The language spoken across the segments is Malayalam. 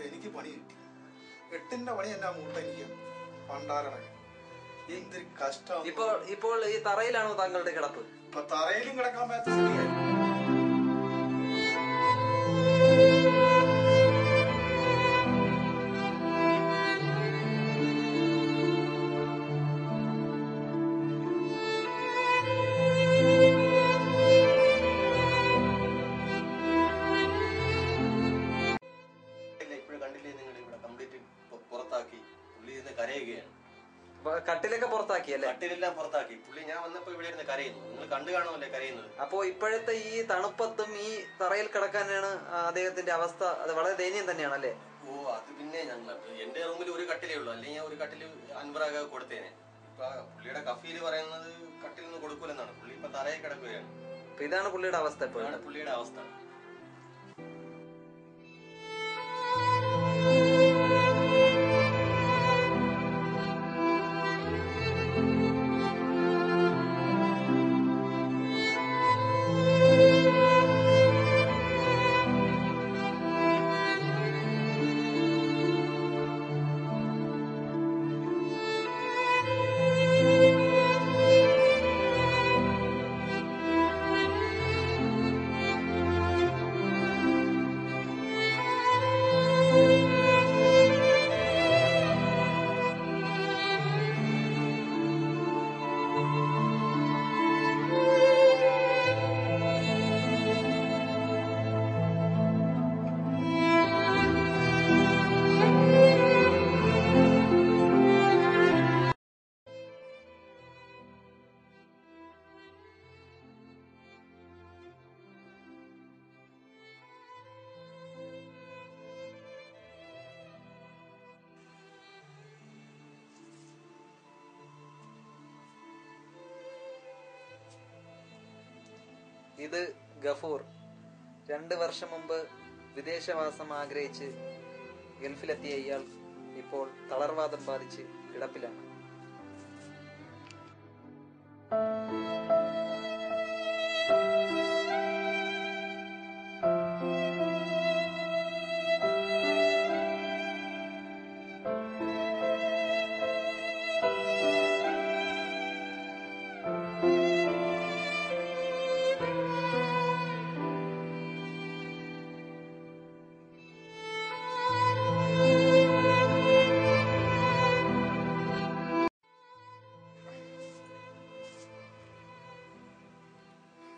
എനിക്ക് പണി കിട്ടി. 8ന്റെ പണി എന്നെ മൂട്ട എനിക്ക് പണ്ടാറട. എന്തൊരു കഷ്ടം. ഇപ്പോൾ ഈ തറയിലാണോ താങ്കളുടെ കിടപ്പ്? ഇപ്പൊ തറയിലും കിടക്കാൻ പറ്റാത്ത സ്ഥിതിയായി. കട്ടിലൊക്കെ പുറത്താക്കിയല്ലേ? കട്ടിലെല്ലാം പുറത്താക്കി. പുള്ളി ഞാൻ വന്നപ്പോ ഇവിടെ ഇരുന്ന് കരയുന്നു. നിങ്ങൾ കണ്ടു കാണുമല്ലേ കരയുന്നത്. അപ്പോ ഇപ്പോഴത്തെ ഈ തണുപ്പത്തും ഈ തറയിൽ കിടക്കാനാണ് അദ്ദേഹത്തിന്റെ അവസ്ഥ. അത് വളരെ ദയനീയം തന്നെയാണല്ലേ? ഓ, അത് പിന്നെ ഞങ്ങൾ എന്റെ റൂമിൽ ഒരു കട്ടിലേ ഉള്ളൂ. അല്ലെങ്കിൽ ഞാൻ ഒരു കട്ടില് അൻപറാകെ കൊടുത്തേനെ. ഇപ്പൊ പുള്ളിയുടെ കഫീല് പറയുന്നത് കട്ടിലൊന്നും കൊടുക്കൂലെന്നാണ്. പുള്ളി ഇപ്പൊ തറയിൽ കിടക്കുകയാണ്. ഇതാണ് പുള്ളിയുടെ അവസ്ഥ. ഇപ്പോഴാണ് പുള്ളിയുടെ അവസ്ഥ. ഇത് ഗഫൂർ. 2 വർഷം മുമ്പ് വിദേശവാസം ആഗ്രഹിച്ച് ഗൾഫിലെത്തിയ ഇയാൾ ഇപ്പോൾ തളർവാദം ബാധിച്ച് കിടപ്പിലാണ്.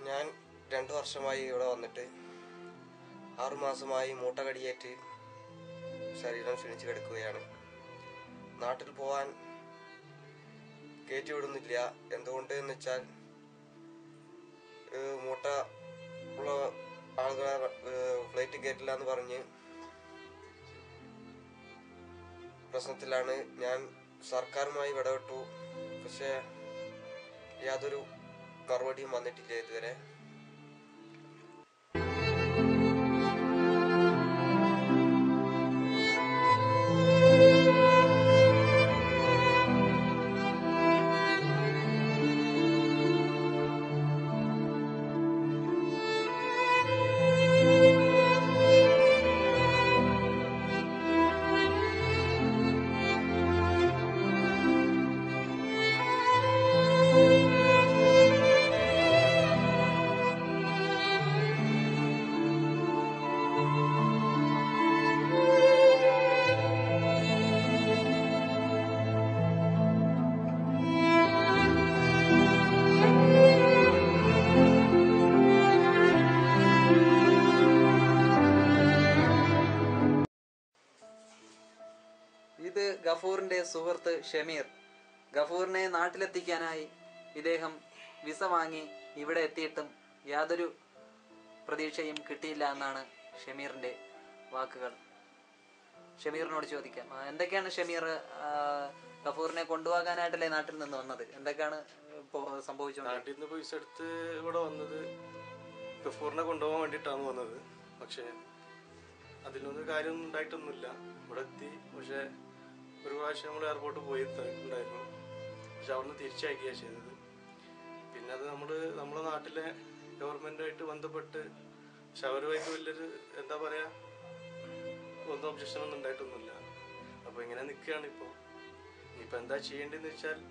ഞാൻ 2 വർഷമായി ഇവിടെ വന്നിട്ട് 6 മാസമായി മൂട്ടകടിയേറ്റ് ശരീരം ക്ഷണിച്ച് കിടക്കുകയാണ്. നാട്ടിൽ പോകാൻ കയറ്റി വിടുന്നില്ല. എന്തുകൊണ്ട് എന്ന് വെച്ചാൽ മൂട്ട ഉള്ള ആളുകളെ ഫ്ലൈറ്റ് കയറ്റില്ല എന്ന് പറഞ്ഞ് പ്രശ്നത്തിലാണ്. ഞാൻ സർക്കാരുമായി ഇടപെട്ടു, പക്ഷെ യാതൊരു മറുപടിയും വന്നിട്ടില്ല ഇതുവരെ. ഇത് ഗഫൂറിന്റെ സുഹൃത്ത് ഷമീർ. ഗഫൂറിനെ നാട്ടിലെത്തിക്കാനായി ഇദ്ദേഹം വിസ വാങ്ങി ഇവിടെ എത്തിയിട്ടും യാതൊരു പ്രതീക്ഷയും കിട്ടിയില്ല എന്നാണ് ഷമീറിന്റെ വാക്കുകൾ. ഷമീറിനോട് ചോദിക്കാം, എന്തൊക്കെയാണ് ഷമീർ ഗഫൂറിനെ കൊണ്ടുപോകാനായിട്ടല്ലേ നാട്ടിൽ നിന്ന് വന്നത്? എന്തൊക്കെയാണ് ഇപ്പോൾ സംഭവിച്ചത്? നാട്ടിൽ നിന്ന് പൈസ എടുത്ത് ഇവിടെ വന്നത് ഗഫൂറിനെ കൊണ്ടുപോകാൻ വേണ്ടിയിട്ടാണ് വന്നത്. പക്ഷെ അതിലൊന്നും കാര്യമൊന്നും ഉണ്ടായിട്ടൊന്നുമില്ല. ഇവിടെ എത്തി, പക്ഷെ ഒരു പ്രാവശ്യം നമ്മൾ എയർപോർട്ട് പോയി ഉണ്ടായിരുന്നു. പക്ഷെ അവിടുന്ന് തിരിച്ചയക്കുകയാണ് ചെയ്തത്. പിന്നെ അത് നമ്മളെ നാട്ടിലെ ഗവൺമെന്റുമായിട്ട് ബന്ധപ്പെട്ട്, പക്ഷെ അവരുമായിട്ട് വലിയൊരു എന്താ പറയാ, ഒന്നും ഒബ്ജക്ഷൻ ഒന്നും ഉണ്ടായിട്ടൊന്നുമില്ല. അപ്പൊ ഇങ്ങനെ നിൽക്കുകയാണ് ഇപ്പോൾ. ഇനിയിപ്പോൾ എന്താ ചെയ്യേണ്ടതെന്ന് വെച്ചാൽ,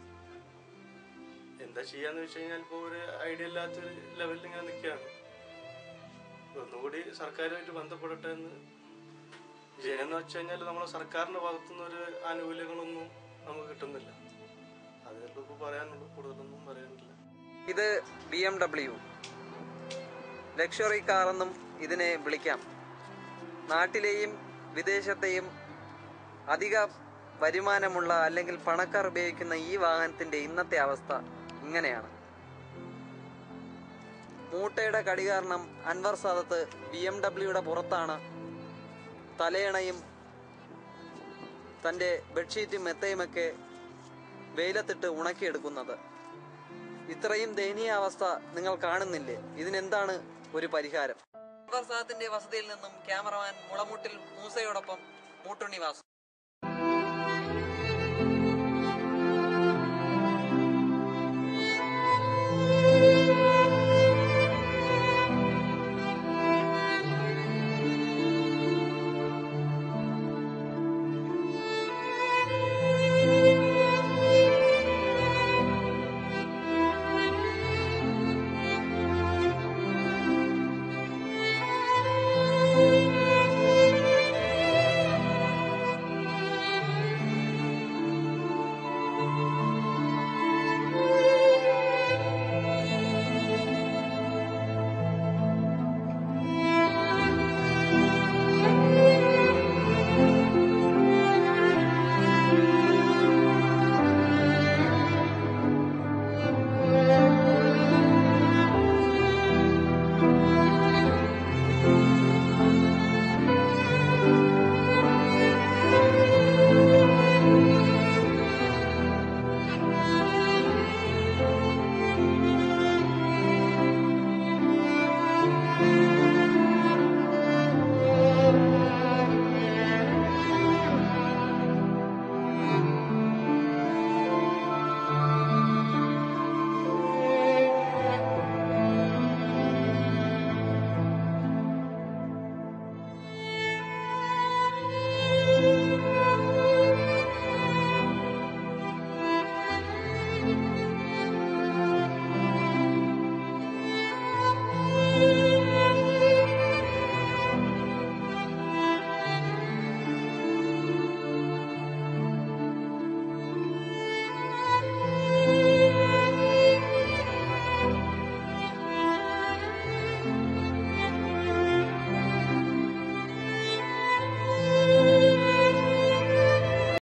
എന്താ ചെയ്യാന്ന് വെച്ച് കഴിഞ്ഞാൽ ഇപ്പോൾ ഒരു ഐഡിയ ഇല്ലാത്തൊരു ലെവലിൽ ഇങ്ങനെ നിൽക്കുകയാണ്. ഒന്നുകൂടി സർക്കാരുമായിട്ട് ബന്ധപ്പെടട്ടെ എന്ന് ജനം വെച്ച് കഴിഞ്ഞാൽ നമ്മളെ സർക്കാരിന്റെ ഭാഗത്തുനിന്ന് ഒരു ആനുകൂല്യങ്ങളൊന്നും നമുക്ക് കിട്ടുന്നില്ല. അതിനുള്ള ഇപ്പോൾ പറയാനുള്ളൂ, കൂടുതലൊന്നും പറയാനില്ല. ഇത് BMW ലക്ഷറി കാർ എന്നും ഇതിനെ വിളിക്കാം. നാട്ടിലെയും വിദേശത്തെയും അധിക വരുമാനമുള്ള അല്ലെങ്കിൽ പണക്കാർ ഉപയോഗിക്കുന്ന ഈ വാഹനത്തിന്റെ ഇന്നത്തെ അവസ്ഥ ഇങ്ങനെയാണ്. മൂട്ടയുടെ കടി കാരണം അൻവർ സാദത്ത് BMW പുറത്താണ് തലയണയും തൻ്റെ ബെഡ്ഷീറ്റും മെത്തയുമൊക്കെ വെയിലത്തിട്ട് ഉണക്കിയെടുക്കുന്നത്. ഇത്രയും ദയനീയാവസ്ഥ നിങ്ങൾ കാണുന്നില്ലേ? ഇതിനെന്താണ് ഒരു പരിഹാരം? അൻവർ സാദത്തിന്റെ വസതിയിൽ നിന്നും ക്യാമറമാൻ മുളമുട്ടിൽ മൂസയോടൊപ്പം മൂട്ടുണ്ണി വാസു.